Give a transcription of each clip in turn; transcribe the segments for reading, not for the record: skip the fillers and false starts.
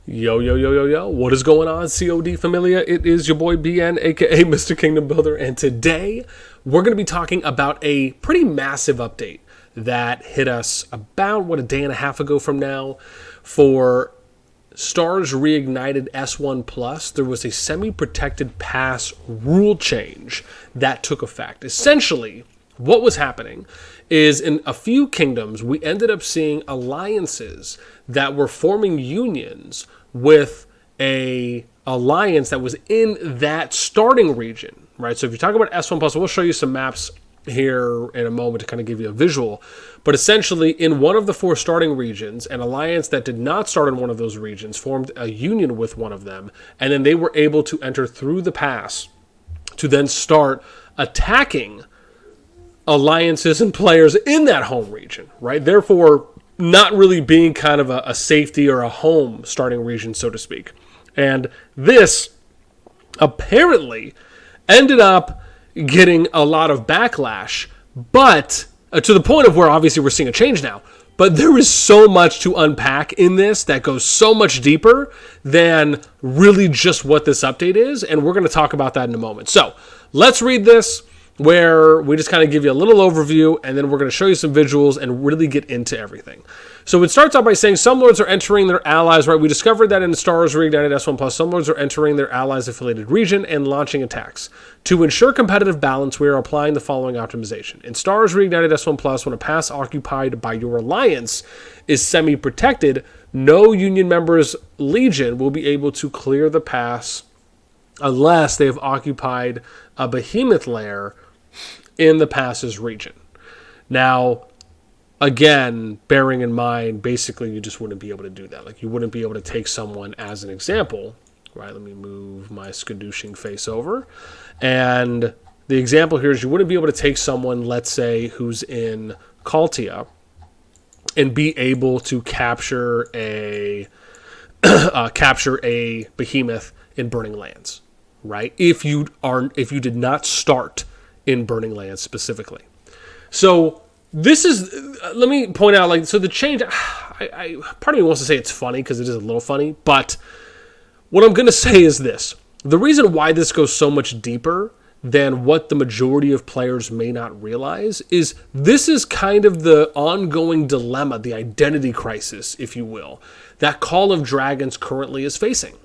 Yo, yo, yo, yo, yo. What is going on, CoD Familia? It is your boy BN, aka Mr. Kingdom Builder, and today we're going to be talking about a pretty massive update that hit us about, a day and a half ago from now. For Stars Reignited S1 Plus, there was a semi-protected pass rule change that took effect. Essentially, what was happening is in a few kingdoms, we ended up seeing alliances that were forming unions with a alliance that was in that starting region, right? So if you're talking about S1 Plus, we'll show you some maps here in a moment to kind of give you a visual. But essentially, in one of the four starting regions, an alliance that did not start in one of those regions formed a union with one of them, and then they were able to enter through the pass to then start attacking alliances and players in that home region, right? Therefore, not really being kind of a safety or a home starting region, so to speak. And this apparently ended up getting a lot of backlash, but to the point of where obviously we're seeing a change now. But there is so much to unpack in this that goes so much deeper than really just what this update is, and we're going to talk about that in a moment. So let's read this, where we just kind of give you a little overview, and then we're going to show you some visuals and really get into everything. So it starts out by saying some lords are entering their allies, right? We discovered that in Stars Reignited S1 Plus, some lords are entering their allies' affiliated region and launching attacks. To ensure competitive balance, we are applying the following optimization. In Stars Reignited S1 Plus, when a pass occupied by your alliance is semi-protected, no Union member's legion will be able to clear the pass unless they have occupied a behemoth lair in the pass's region. Now, again, bearing in mind, basically you just wouldn't be able to do that. Like, you wouldn't be able to take someone as an example, right? Let me move my skadooshing face over. And the example here is you wouldn't be able to take someone, let's say, who's in Kaltia and be able to capture a behemoth in Burning Lands, right? If you did not start in Burning Lands specifically. So this is, let me point out, like, so the change, part of me wants to say it's funny because it is a little funny, but what I'm going to say is this. The reason why this goes so much deeper than what the majority of players may not realize is this is kind of the ongoing dilemma, the identity crisis, if you will, that Call of Dragons currently is facing.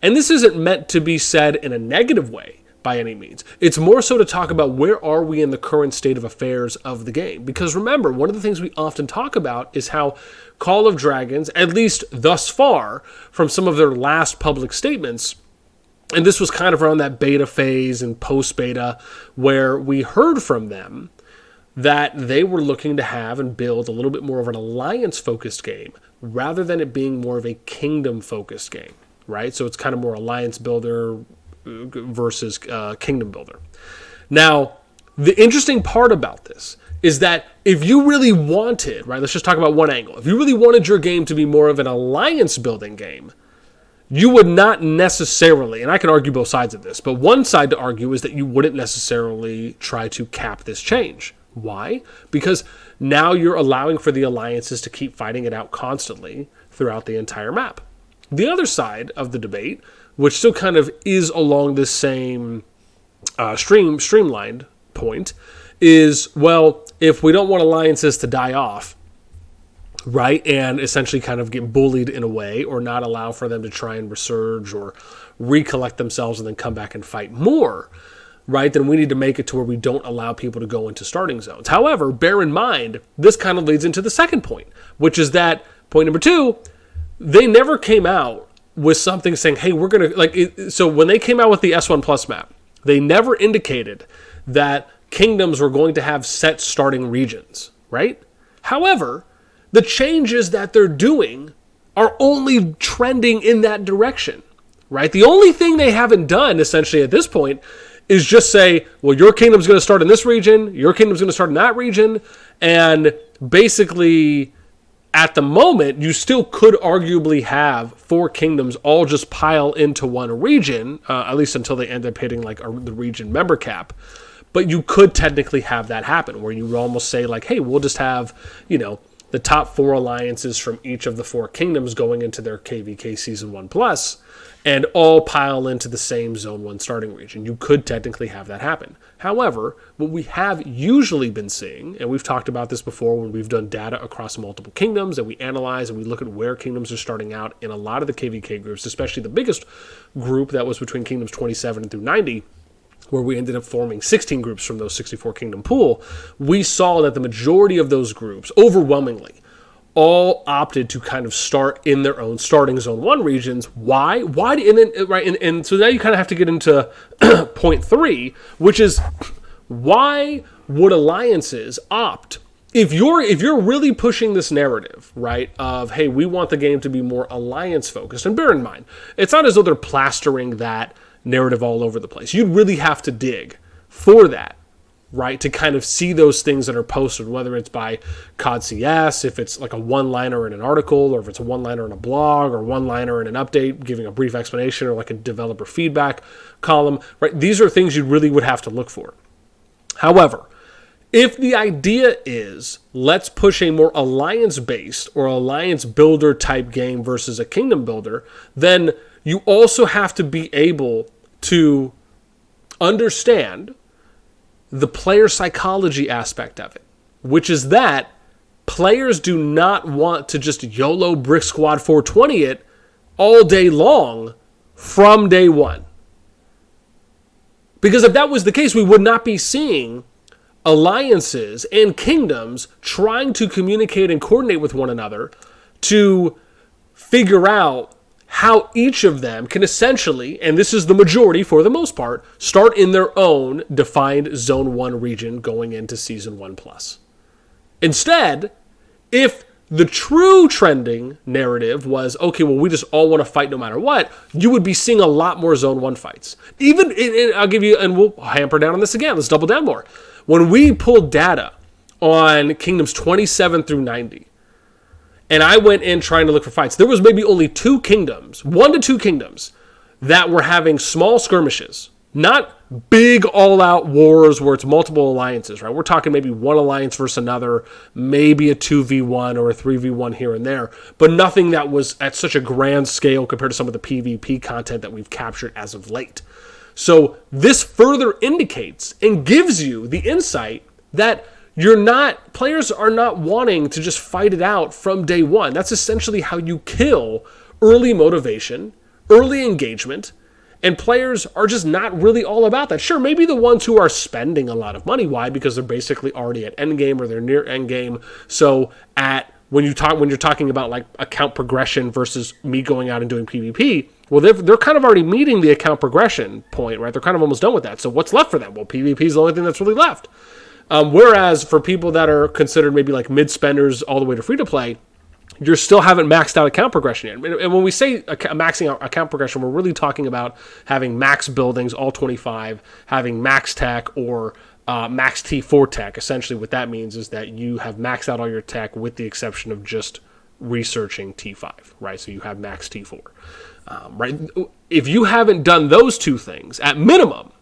And this isn't meant to be said in a negative way by any means. It's more so to talk about where are we in the current state of affairs of the game. Because remember, one of the things we often talk about is how Call of Dragons, at least thus far, from some of their last public statements, and this was kind of around that beta phase and post-beta, where we heard from them that they were looking to have and build a little bit more of an alliance-focused game, rather than it being more of a kingdom-focused game, right? So it's kind of more alliance builder versus kingdom builder. Now, the interesting part about this is that if you really wanted, right, let's just talk about one angle. If you really wanted your game to be more of an alliance building game, you would not necessarily, and I can argue both sides of this, but one side to argue is that you wouldn't necessarily try to cap this change. Why? Because now you're allowing for the alliances to keep fighting it out constantly throughout the entire map. The other side of the debate, which still kind of is along this same streamlined point, is, well, if we don't want alliances to die off, right, and essentially kind of get bullied in a way, or not allow for them to try and resurge or recollect themselves and then come back and fight more, right, then we need to make it to where we don't allow people to go into starting zones. However, bear in mind, this kind of leads into the second point, which is that, point number two, they never came out with something saying, hey, we're going to, like, so when they came out with the S1 Plus map, they never indicated that kingdoms were going to have set starting regions, right? However, the changes that they're doing are only trending in that direction, right? The only thing they haven't done, essentially, at this point, is just say, well, your kingdom's going to start in this region, your kingdom's going to start in that region, and basically, at the moment, you still could arguably have four kingdoms all just pile into one region, at least until they end up hitting like the region member cap. But you could technically have that happen, where you would almost say like, hey, we'll just have, the top 4 alliances from each of the 4 kingdoms going into their KVK Season 1 Plus, and all pile into the same Zone 1 starting region. You could technically have that happen. However, what we have usually been seeing, and we've talked about this before when we've done data across multiple kingdoms, and we analyze and we look at where kingdoms are starting out in a lot of the KVK groups, especially the biggest group that was between kingdoms 27 through 90, where we ended up forming 16 groups from those 64 kingdom pool, we saw that the majority of those groups, overwhelmingly, all opted to kind of start in their own starting Zone 1 regions. Why? And so now you kind of have to get into point 3, which is, why would alliances opt, if you're really pushing this narrative, right, of, hey, we want the game to be more alliance focused, and bear in mind, it's not as though they're plastering that narrative all over the place. You'd really have to dig for that, right, to kind of see those things that are posted, whether it's by CoD CS, if it's like a one-liner in an article, or if it's a one-liner in a blog, or one-liner in an update giving a brief explanation, or like a developer feedback column, right? These are things you really would have to look for. However, if the idea is, let's push a more alliance-based or alliance builder type game versus a kingdom builder, then you also have to be able to understand the player psychology aspect of it, which is that players do not want to just YOLO Brick Squad 420 it all day long from day one. Because if that was the case, we would not be seeing alliances and kingdoms trying to communicate and coordinate with one another to figure out how each of them can essentially, and this is the majority for the most part, start in their own defined Zone 1 region going into Season 1 Plus. Instead, if the true trending narrative was, okay, well, we just all want to fight no matter what, you would be seeing a lot more Zone 1 fights. Even, I'll give you, and we'll hamper down on this again, let's double down more. When we pulled data on Kingdoms 27 through 90, and I went in trying to look for fights, there was maybe only 2 kingdoms, 1 to 2 kingdoms, that were having small skirmishes. Not big all-out wars where it's multiple alliances, right? We're talking maybe one alliance versus another, maybe a 2v1 or a 3v1 here and there, but nothing that was at such a grand scale compared to some of the PvP content that we've captured as of late. So this further indicates and gives you the insight that players are not wanting to just fight it out from day one. That's essentially how you kill early motivation, early engagement, and players are just not really all about that. Sure, maybe the ones who are spending a lot of money. Why? Because they're basically already at endgame or they're near endgame. So when you're talking about like account progression versus me going out and doing PvP, well, they're kind of already meeting the account progression point, right? They're kind of almost done with that. So what's left for them? Well, PvP is the only thing that's really left. Whereas for people that are considered maybe like mid-spenders all the way to free-to-play, you still haven't maxed out account progression yet. And when we say maxing out account progression, we're really talking about having max buildings, all 25, having max tech or max T4 tech. Essentially what that means is that you have maxed out all your tech with the exception of just researching T5, right? So you have max T4, right? If you haven't done those 2 things, at minimum,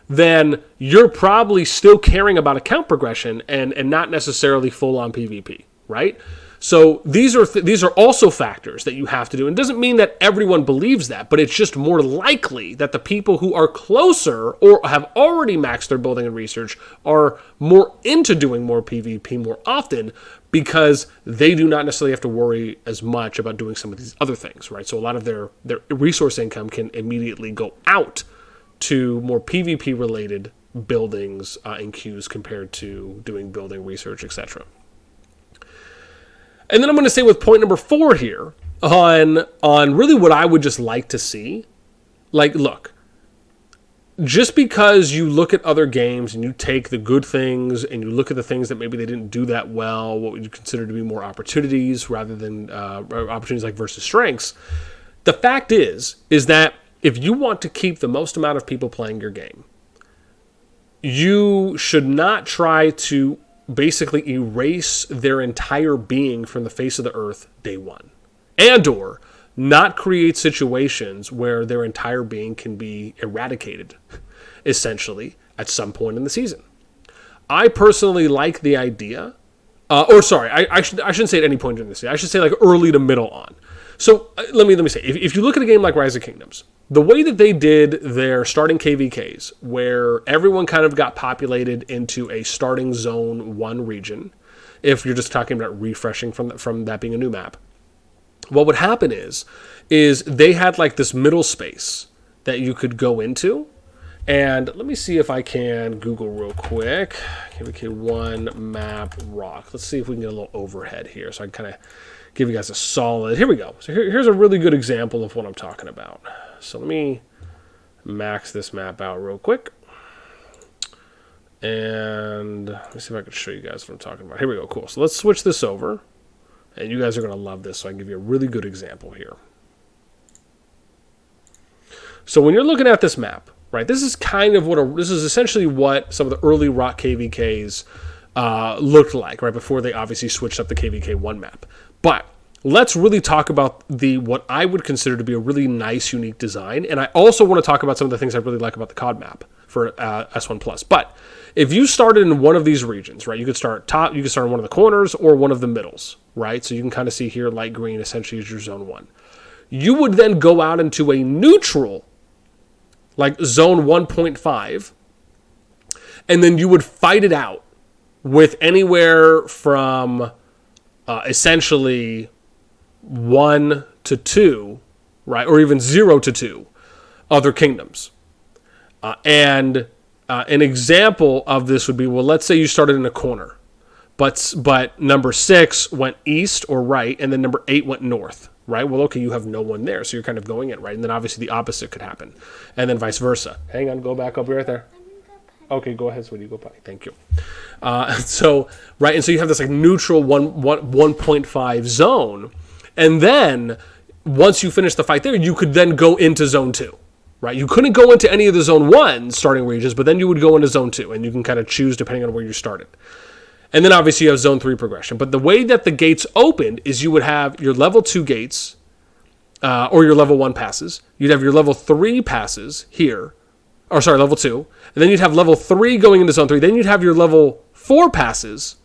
then you're probably still caring about account progression and not necessarily full-on PvP, right? So these are also factors that you have to do. And it doesn't mean that everyone believes that, but it's just more likely that the people who are closer or have already maxed their building and research are more into doing more PvP more often because they do not necessarily have to worry as much about doing some of these other things, right? So a lot of their resource income can immediately go out to more PvP-related buildings and queues compared to doing building research, etc. And then I'm going to say with point number 4 here on really what I would just like to see. Like, look, just because you look at other games and you take the good things and you look at the things that maybe they didn't do that well, what would you consider to be more opportunities rather than opportunities like versus strengths, the fact is that if you want to keep the most amount of people playing your game, you should not try to basically erase their entire being from the face of the earth day one, and or not create situations where their entire being can be eradicated, essentially, at some point in the season. I personally like the idea Or sorry, I shouldn't say at any point during the season. I should say like early to middle on. So let me say, if you look at a game like Rise of Kingdoms, the way that they did their starting KVKs, where everyone kind of got populated into a starting zone 1 region, if you're just talking about refreshing from that being a new map, what would happen is they had like this middle space that you could go into. And let me see if I can Google real quick. KVK 1 map rock. Let's see if we can get a little overhead here so I can kind of give you guys a solid. Here we go. So here's a really good example of what I'm talking about. So let me max this map out real quick. And let me see if I can show you guys what I'm talking about. Here we go. Cool. So let's switch this over. And you guys are going to love this, so I can give you a really good example here. So when you're looking at this map, right, this is kind of this is essentially what some of the early Rock KVKs looked like, right, before they obviously switched up the KVK 1 map. But let's really talk about what I would consider to be a really nice, unique design. And I also want to talk about some of the things I really like about the CoD map for S1+. But if you started in one of these regions, right, you could start top, you could start in one of the corners or one of the middles, right? So you can kind of see here light green essentially is your zone 1. You would then go out into a neutral, like zone 1.5, and then you would fight it out with anywhere from essentially 1 to 2, right, or even 0 to 2 other kingdoms. And an example of this would be, well, let's say you started in a corner, but number 6 went east or right, and then number 8 went north, right? Well, okay, you have no one there, so you're kind of going in, right? And then obviously the opposite could happen, and then vice versa. Hang on, go back up right there. Okay, go ahead, sweetie, go potty. Thank you. So you have this like neutral 1.5 zone, and then once you finish the fight there, you could then go into zone 2. Right, you couldn't go into any of the zone 1 starting regions, but then you would go into zone 2, and you can kind of choose depending on where you started. And then obviously you have zone 3 progression. But the way that the gates opened is you would have your level 2 gates, or your level 1 passes. You'd have your level 3 passes here, or sorry, level 2. And then you'd have level 3 going into zone 3. Then you'd have your level 4 passes,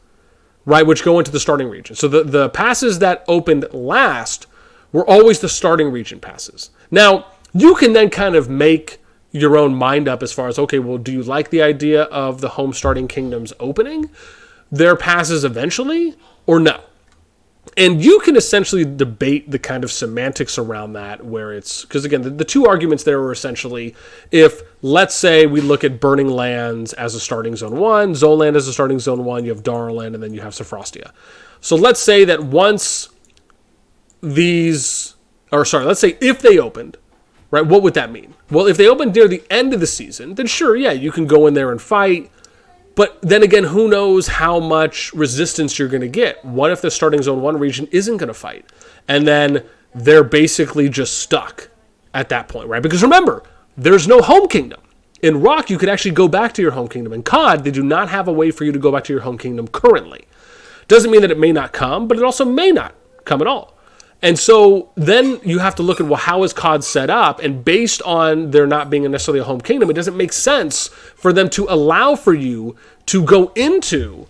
right, which go into the starting region. So the passes that opened last were always the starting region passes. Now, you can then kind of make your own mind up as far as, okay, well, do you like the idea of the home starting kingdoms opening their passes eventually or no? And you can essentially debate the kind of semantics around that, where it's, because again, the two arguments there are essentially, if, let's say, we look at Burning Lands as a starting zone 1, Zoland as a starting zone 1, you have Daraland, and then you have Sophrostia. So let's say that once let's say if they opened, right, what would that mean? Well, if they opened near the end of the season, then sure, yeah, you can go in there and fight. But then again, who knows how much resistance you're going to get? What if the starting zone 1 region isn't going to fight? And then they're basically just stuck at that point, right? Because remember, there's no home kingdom. In Rock, you could actually go back to your home kingdom. In CoD, they do not have a way for you to go back to your home kingdom currently. Doesn't mean that it may not come, but it also may not come at all. And so then you have to look at, well, how is CoD set up? And based on there not being necessarily a home kingdom, it doesn't make sense for them to allow for you to go into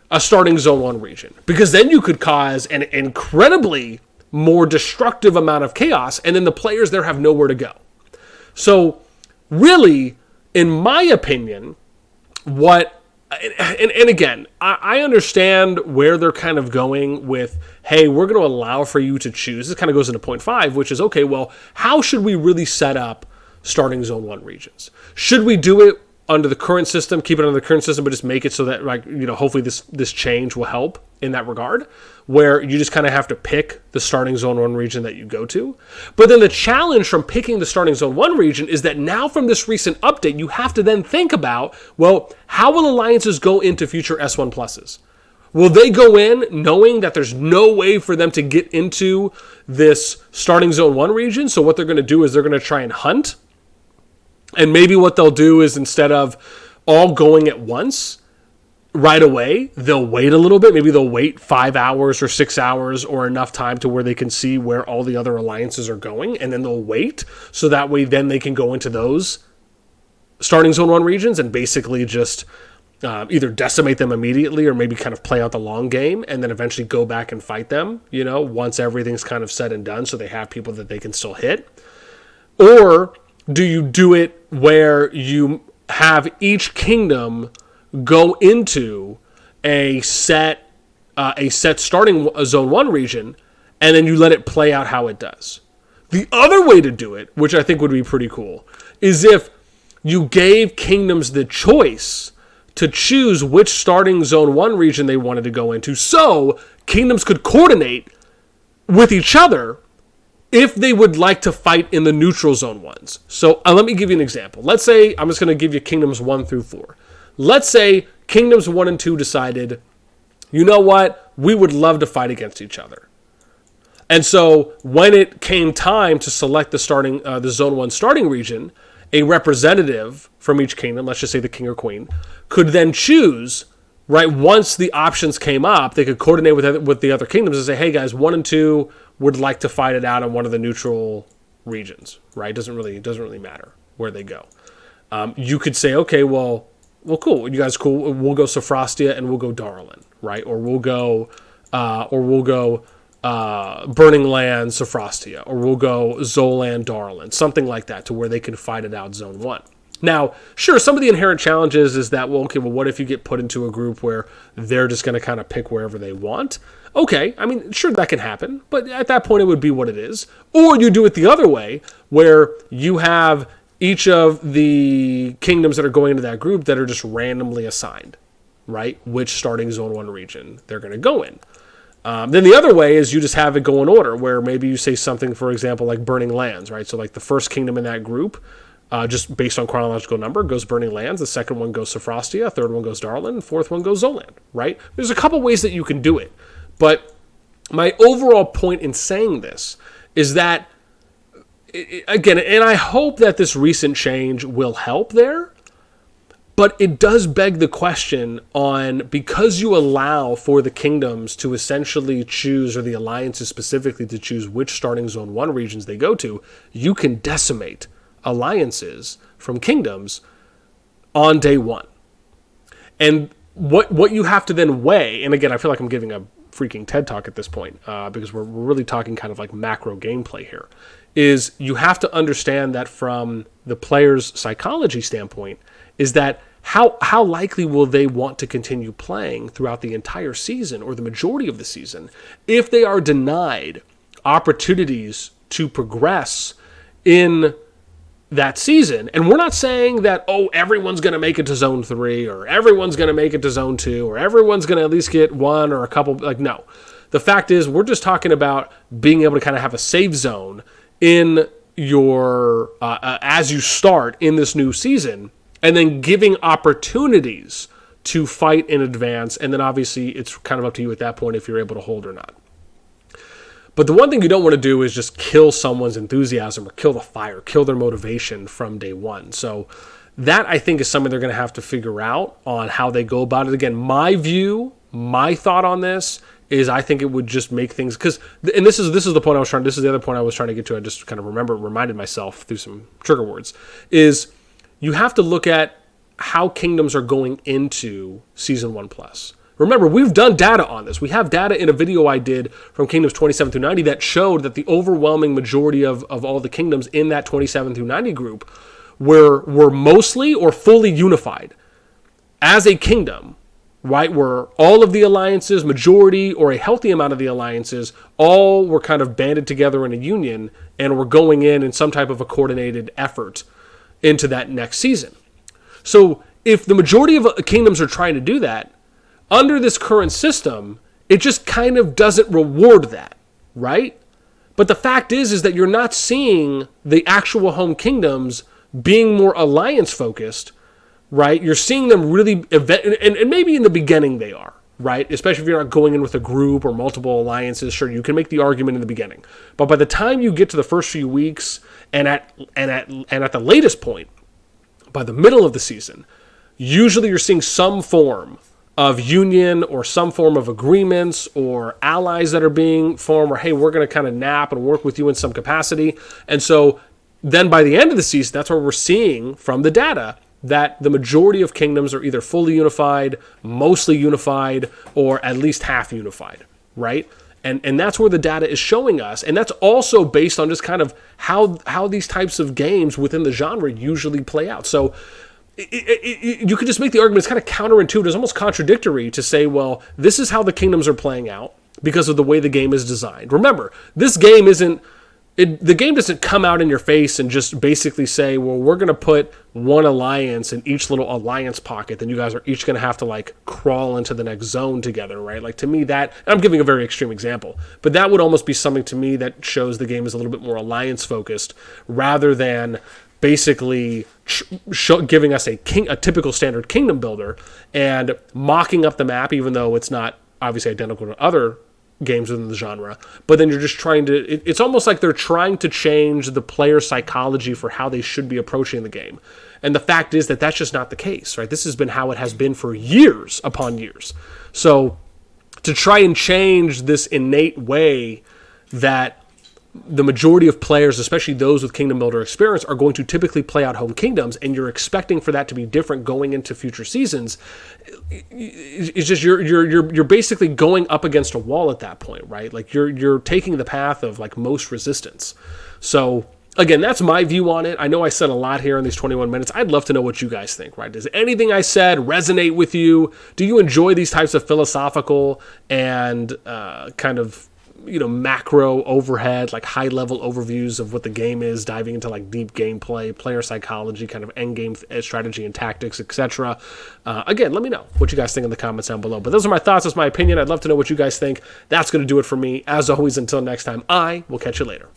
a starting zone 1 region. Because then you could cause an incredibly more destructive amount of chaos, and then the players there have nowhere to go. So really, in my opinion, and again, I understand where they're kind of going with, hey, we're going to allow for you to choose. This kind of goes into point 5, which is, okay, well, how should we really set up starting zone 1 regions? Should we do it under the current system, keep it under the current system, but just make it so that, like, you know, hopefully this change will help in that regard, where you just kind of have to pick the starting zone 1 region that you go to. But then the challenge from picking the starting zone 1 region is that now from this recent update, you have to then think about, well, how will alliances go into future S1 pluses? Will they go in knowing that there's no way for them to get into this starting zone 1 region? So what they're going to do is they're going to try and hunt. And maybe what they'll do is, instead of all going at once right away, they'll wait a little bit. Maybe they'll wait 5 hours or 6 hours or enough time to where they can see where all the other alliances are going. And then they'll wait. So that way then they can go into those starting zone 1 regions and basically just either decimate them immediately or maybe kind of play out the long game and then eventually go back and fight them, once everything's kind of said and done so they have people that they can still hit? Or do you do it where you have each kingdom go into a set starting Zone 1 region, and then you let it play out how it does? The other way to do it, which I think would be pretty cool, is if you gave kingdoms the choice to choose which starting Zone 1 region they wanted to go into, so kingdoms could coordinate with each other if they would like to fight in the neutral Zone 1s. So let me give you an example. Let's say, I'm just going to give you kingdoms 1 through 4. Let's say kingdoms 1 and 2 decided, you know what, we would love to fight against each other. And so when it came time to select the Zone 1 starting region, a representative from each kingdom, let's just say the king or queen, could then choose, right, once the options came up, they could coordinate with the other kingdoms and say, hey guys, 1 and 2 would like to fight it out in one of the neutral regions, right? It doesn't really matter where they go. You could say, okay, well, cool. You guys cool? We'll go Sophrostia and we'll go Darlin, right? Or we'll go Burning Land, Sophrostia, or we'll go Zolan, Darlin, something like that, to where they can fight it out Zone 1. Now, sure, some of the inherent challenges is that, what if you get put into a group where they're just going to kind of pick wherever they want? Okay, I mean, sure, that can happen, but at that point it would be what it is. Or you do it the other way, where you have each of the kingdoms that are going into that group that are just randomly assigned, right, which starting Zone 1 region they're going to go in. Then the other way is you just have it go in order, where maybe you say something, for example, like Burning Lands, right? So like the first kingdom in that group, just based on chronological number, goes Burning Lands. The second one goes Sophrostia. Third one goes Darlin. Fourth one goes Zolan, right? There's a couple ways that you can do it. But my overall point in saying this is that, again, and I hope that this recent change will help there, but it does beg the question on, because you allow for the kingdoms to essentially choose, or the alliances specifically to choose which starting Zone 1 regions they go to, you can decimate alliances from kingdoms on day one. And what you have to then weigh, and again, I feel like I'm giving a freaking TED Talk at this point, because we're really talking kind of like macro gameplay here, is you have to understand that from the player's psychology standpoint, is that how likely will they want to continue playing throughout the entire season or the majority of the season if they are denied opportunities to progress in that season? And we're not saying that, everyone's going to make it to Zone 3 or everyone's going to make it to Zone 2 or everyone's going to at least get one or a couple. Like, no. The fact is, we're just talking about being able to kind of have a safe zone in your as you start in this new season, and then giving opportunities to fight in advance. And then obviously it's kind of up to you at that point if you're able to hold or not. But the one thing you don't want to do is just kill someone's enthusiasm or kill the fire, kill their motivation from day one. So that, I think, is something they're going to have to figure out on how they go about it. Again, my thought on this is, I think it would just make things, and this is the point this is the other point I was trying to get to. I just kind of reminded myself through some trigger words, is you have to look at how kingdoms are going into Season 1+. Remember, we've done data on this. We have data in a video I did from Kingdoms 27 through 90 that showed that the overwhelming majority of all the kingdoms in that 27 through 90 group were mostly or fully unified as a kingdom, right? Where all of the alliances, majority or a healthy amount of the alliances, all were kind of banded together in a union and were going in some type of a coordinated effort into that next season. So if the majority of kingdoms are trying to do that, under this current system, it just kind of doesn't reward that, right? But the fact is that you're not seeing the actual home kingdoms being more alliance focused, right? You're seeing them really, and maybe in the beginning they are, right? Especially if you're not going in with a group or multiple alliances. Sure, you can make the argument in the beginning. But by the time you get to the first few weeks and at the latest point, by the middle of the season, usually you're seeing some form of union or some form of agreements or allies that are being formed, or, hey, we're going to kind of nap and work with you in some capacity. And so then by the end of the season, that's what we're seeing from the data, that the majority of kingdoms are either fully unified, mostly unified, or at least half unified, right? And that's where the data is showing us. And that's also based on just kind of how these types of games within the genre usually play out. So you could just make the argument, it's kind of counterintuitive, it's almost contradictory to say, well, this is how the kingdoms are playing out because of the way the game is designed. Remember, this game the game doesn't come out in your face and just basically say, well, we're going to put one alliance in each little alliance pocket, then you guys are each going to have to like crawl into the next zone together, right? Like to me that, I'm giving a very extreme example, but that would almost be something to me that shows the game is a little bit more alliance focused rather than basically giving us a typical standard kingdom builder and mocking up the map, even though it's not obviously identical to other games within the genre, but then you're just trying to, it's almost like they're trying to change the player psychology for how they should be approaching the game. And the fact is that that's just not the case, right? This has been how it has been for years upon years. So to try and change this innate way that the majority of players, especially those with Kingdom Builder experience, are going to typically play out home kingdoms, and you're expecting for that to be different going into future seasons, it's just you're basically going up against a wall at that point, right? Like you're taking the path of like most resistance. So again, that's my view on it. I know I said a lot here in these 21 minutes. I'd love to know what you guys think, right? Does anything I said resonate with you? Do you enjoy these types of philosophical and kind of macro overhead, like high level overviews of what the game is, diving into like deep gameplay, player psychology, kind of end game strategy and tactics, etc. Again, let me know what you guys think in the comments down below. But those are my thoughts. That's my opinion. I'd love to know what you guys think. That's going to do it for me. As always, until next time, I will catch you later.